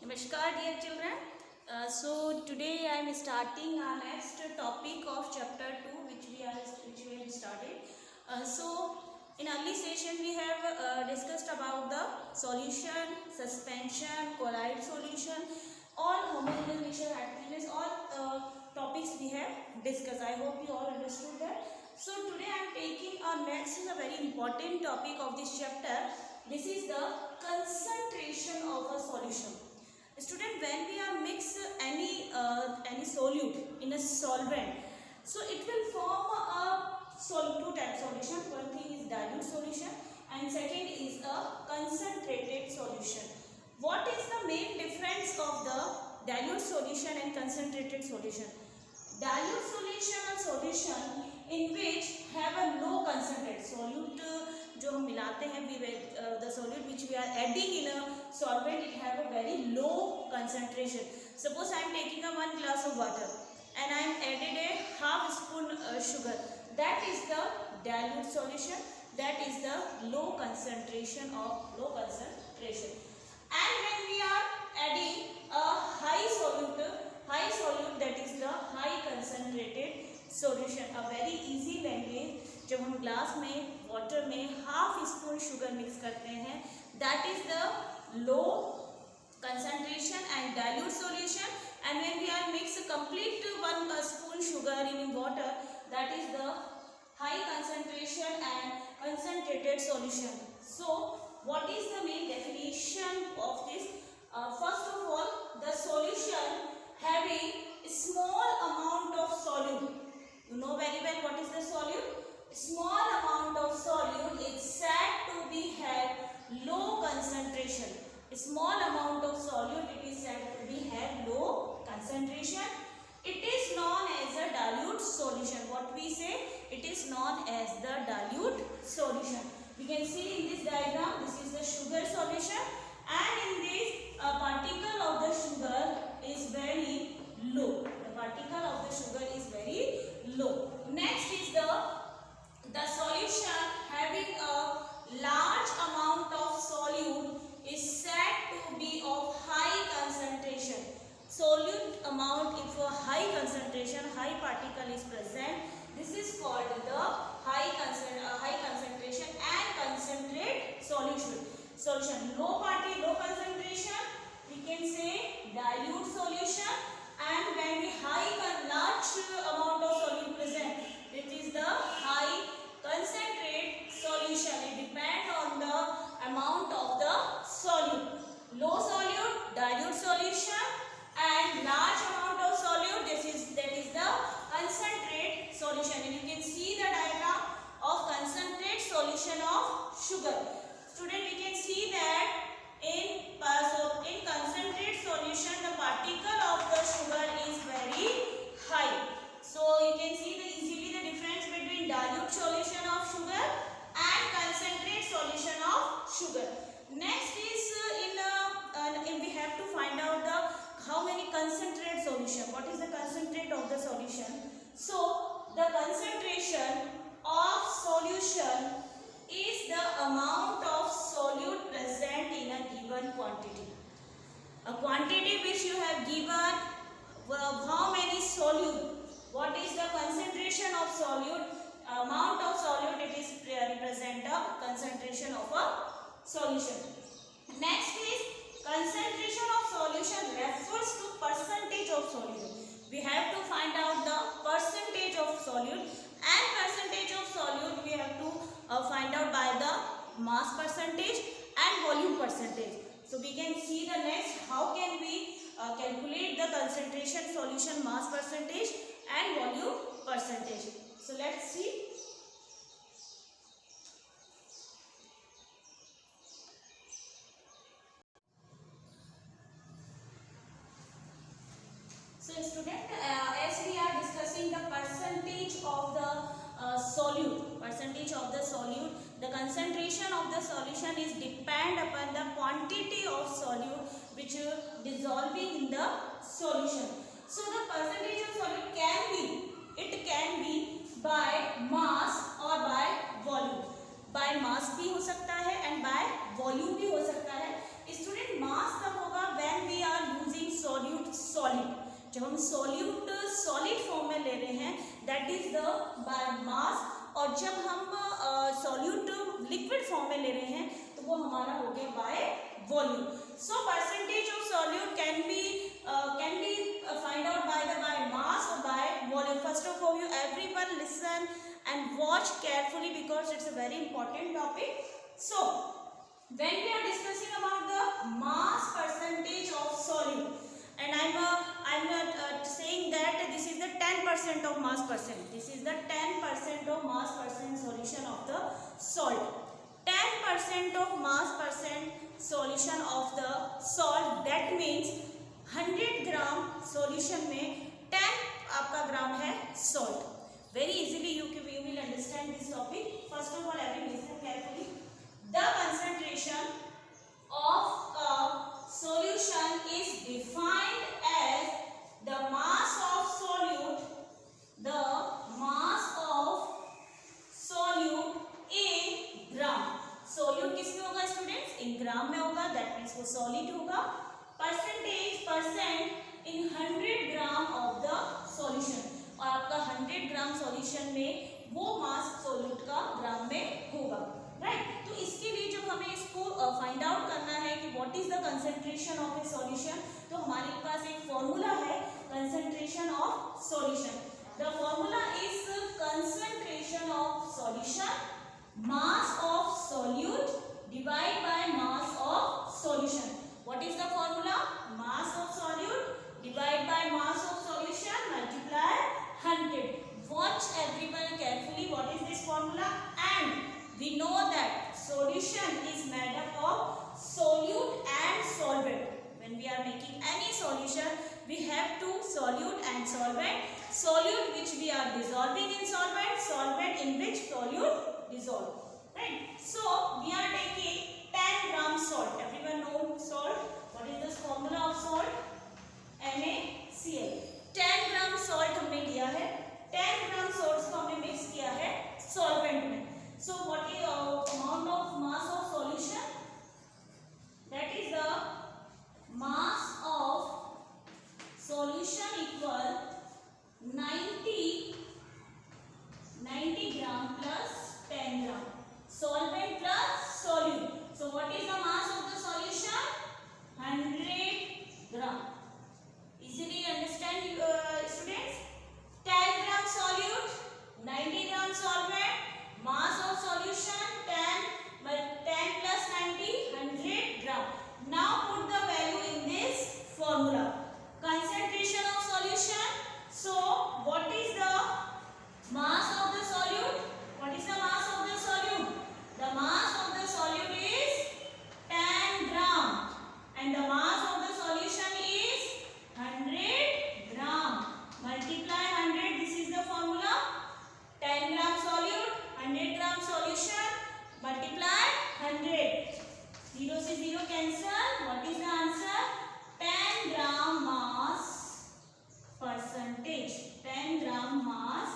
Namaskar dear children. So today I am starting our next topic of chapter 2 which we have started. So in early session we have discussed about the solution, suspension, colloid solution, all homogeneous mixture activities, all topics we have discussed. I hope you all understood that. So today I am taking our next is a very important topic of this chapter. This is the concentration of a solution. Student, when we are mix any solute in a solvent, so it will form a two type solution. One thing is dilute solution and second is a concentrated solution. What is the main difference of the dilute solution and concentrated solution? Dilute solution or solution in which have a low concentrate solute जो हम मिलाते हैं the solute which we are adding in a solvent, it have a very low concentration. Suppose I am taking a 1 glass of water and I am added a half spoon sugar. That is the dilute solution. That is the low concentration. And when we are adding a high solute, that is the high concentrated solution. A very easy language. जब हम glass में water में half spoon sugar mix करते हैं, that is the low concentration and dilute solution, and when we are mix complete 1 spoon sugar in water, that is the high concentration and concentrated solution. So what is the main definition of this? First of all, the solution having small amount of solute. You know very well what is the solute. Small amount of solute is said to be have low concentration. A small amount of solute, it is said to be have low concentration. It is known as a dilute solution. What we say? It is known as the dilute solution. We can see in this diagram, this is the sugar solution, and in this particle of the sugar is very low. The particle of the sugar is very low. Next is the solution having a large amount of solute is said to be of high concentration. Solute amount, if a high concentration, high particle is present, this is called the high concentration and concentrate solution. Low concentration, we can say dilute solution, and when we large amount of solute present, it is the high concentrate solution. It depends on the amount of the solute. Low solute, dilute solution, and large amount of solute, that is the concentrate solution. And you can see the diagram of concentrate solution of sugar. Student, we can see that in concentrate solution, the particle of the sugar is very high. So you can see easily the difference between dilute solution of sugar and concentrate solution of sugar. Next is we have to find out how many concentrate solution. What is the concentrate of the solution? So the concentration of solution is the amount of solute present in a given quantity. A quantity which you have given, how many solute. What is the concentration of solute? Amount of solute, it is represent the concentration of a solution. Next is concentration of solution refers to percentage of solute. We have to find out the percentage of solute, and percentage of solute we have to find out by the mass percentage and volume percentage. So we can see the next, how can we calculate the concentration, solution, mass percentage and volume percentage. So let's see. So student, as we are discussing the percentage of the solute, the concentration of the solution is depend upon the quantity of solute which dissolving in the solution. So the percentage of solute can be by mass or by volume. By mass भी हो सकता है and by volume भी हो सकता है. Student, mass तब होगा when we are is the by mass, और जब हम सॉल्यूट लिक्विड फॉर्म में ले रहे हैं तो वो हमारा हो गया by volume. So percentage of solute can be find out by mass और by volume. First of all, you everyone listen and watch carefully because it's a very important topic. So when we are discussing about the mass percentage of solute, and I'm not saying that this is the 10% of mass percent. This is the 10% of mass percent solution of the salt. 10% of mass percent solution of the salt, that means 100 gram solution में 10 आपका ग्राम है salt. Very easily you will understand this topic. First of all, everyone listen carefully. The concentration of a solution is defined as the mass of solute, the mass of solute in gram. Solute किसमें होगा students? इन ग्राम में होगा. That means वो solid होगा. Percent in 100 gram of the solution, और आपका 100 ग्राम solution में वो मास सोल्यूट का ग्राम में होगा. राइट. तो इसके लिए जब हमें इसको फाइंड आउट करना है कि what is the concentration of A solution, तो हमारे पास एक फॉर्मूला है concentration of solution. The formula is concentration of solution mass of solute divide by mass of solution. What is the formula? Mass of solute divide by mass of solution multiply 100. Watch everyone carefully. What is this formula? And we know that solution is made up of solute and solvent. When we are making any solution, we have two solute and solvent. Solute which we are dissolving in solvent, solvent in which solute dissolve. Right? So we are taking 10 gram salt. Everyone know salt. What is the formula of salt? NaCl. 10 gram salt हमने लिया है. 10 ग्राम salt को हमने mix किया है solvent में. So what is amount of mass of solution? That is the mass of solution equal 90 gram plus 10 gram. Solvent plus solute. So what is the mass of the solution? 100 gram. Easily understand students? 10 gram solute, 90 gram solvent, mass of solution 10 plus 90, 100 gram. Now put the value in this formula. Concentration of solution. So what is the mass of the solute? What is the mass of the solute? The mass of the solute is 10 gram and the mass of the solution is 100 gram. Multiply 100. This is the formula. 10 gram solute, 100 gram solution, multiply 100. 0 से 0 cancel. What is the answer? 10 gram mass percentage. 10 gram mass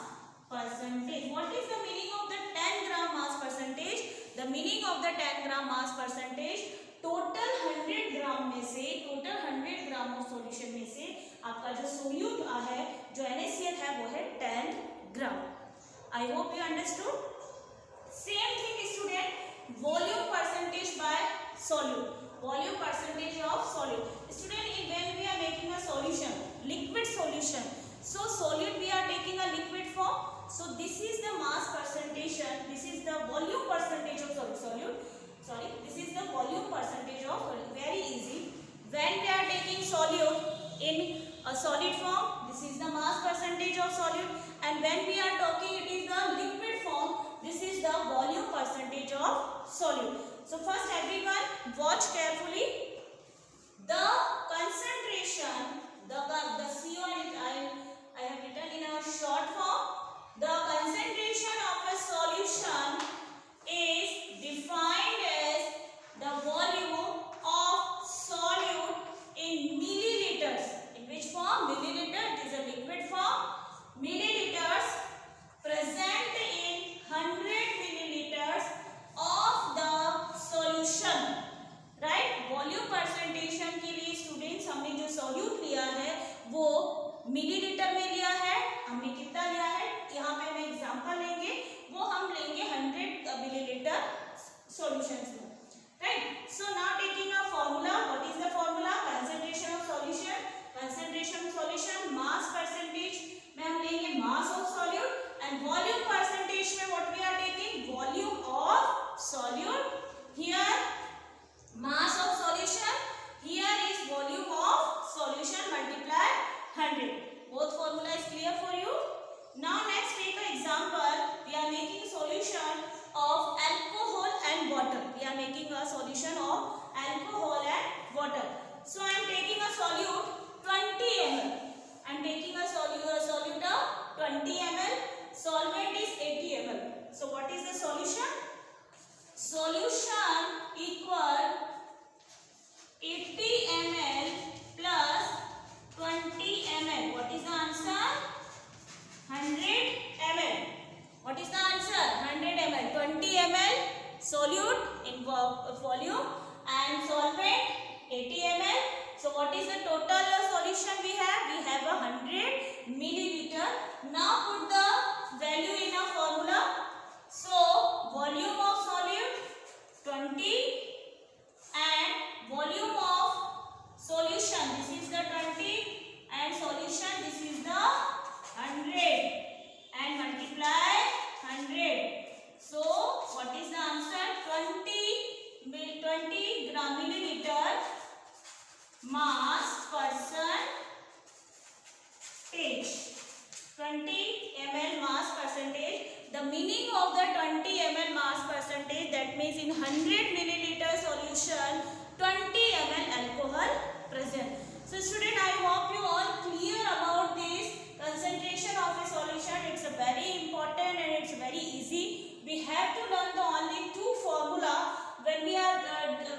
percentage. What is the meaning of the 10 gram mass percentage? The meaning of the 10 gram mass percentage, total 100 ग्राम में से, total 100 gram of solution में से आपका जो solute है, जो NaCl है, वो है 10 ग्राम. I hope you understood. Same thing student, volume percentage by solute. Volume percentage of solute. Student, when we are making a solution, liquid solution, so solute we are taking a liquid form, so this is the mass percentage, this is the volume percentage of this is the volume percentage of solute. Very easy. When we are taking solute in a solid form, this is the mass percentage of solute, and when we are talking it is the liquid form, this is the volume percentage of solute. So first everyone watch carefully. The concentration, the CO, and I have written in a short form. The concentration of a solution is defined as the volume of solute in milliliters. In which form? Milliliter. It is a liquid form. Milliliters present in 100 milliliters of the solution. Right? Volume So what is the solution? Solution equal 80 ml plus 20 ml. What is the answer? 100 ml. What is the answer? 100 ml. 20 ml solute in volume and solvent 80 ml. So what is the total solution we have? We have 100 milliliter. Now put the value in a formula. So volume of solute 20 and volume of solution, this is the 20 and solution, this is the 100 and multiply 100. So what is the answer? 20 gram milliliter mass percentage. 20 ml mass percentage. The meaning of the 20 ml mass percentage, that means in 100 milliliter solution 20 ml alcohol present. So student, I hope you all clear about this concentration of a solution. It's a very important and it's very easy. We have to learn the only two formula when we are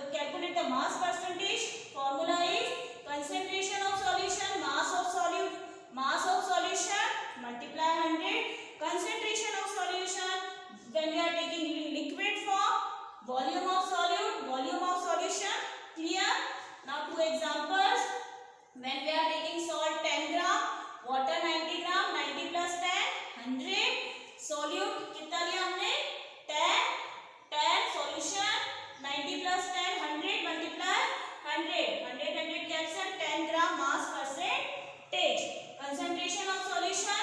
calculate the mass percentage. Formula is concentration of solution, mass of solute. Mass of solution multiply 100. Concentration of solution when we are taking liquid form. Volume of solute, volume of solution. Clear? Now two examples. When we are taking salt 10 gram, water 90 gram, 90 plus 10, 100. Solute कितना लिया हमने? 10. 10 solution 90 plus 10, 100 multiply 100. 100 cancel, 10 gram mass percentage. Concentration of solution,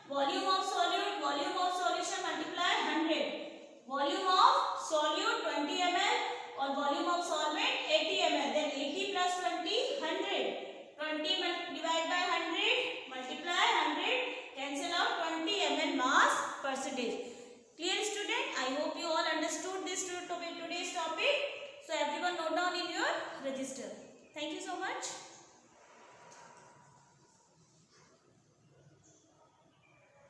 volume of solute, volume of solution multiply 100. Volume of solute 20 ml or volume of solvent 80 ml. Then 80 plus 20, 100. 20 divided by 100 multiply 100. Cancel out 20 ml mass percentage. Clear student? I hope you all understood this today's topic. So everyone note down in your register. Thank you so much.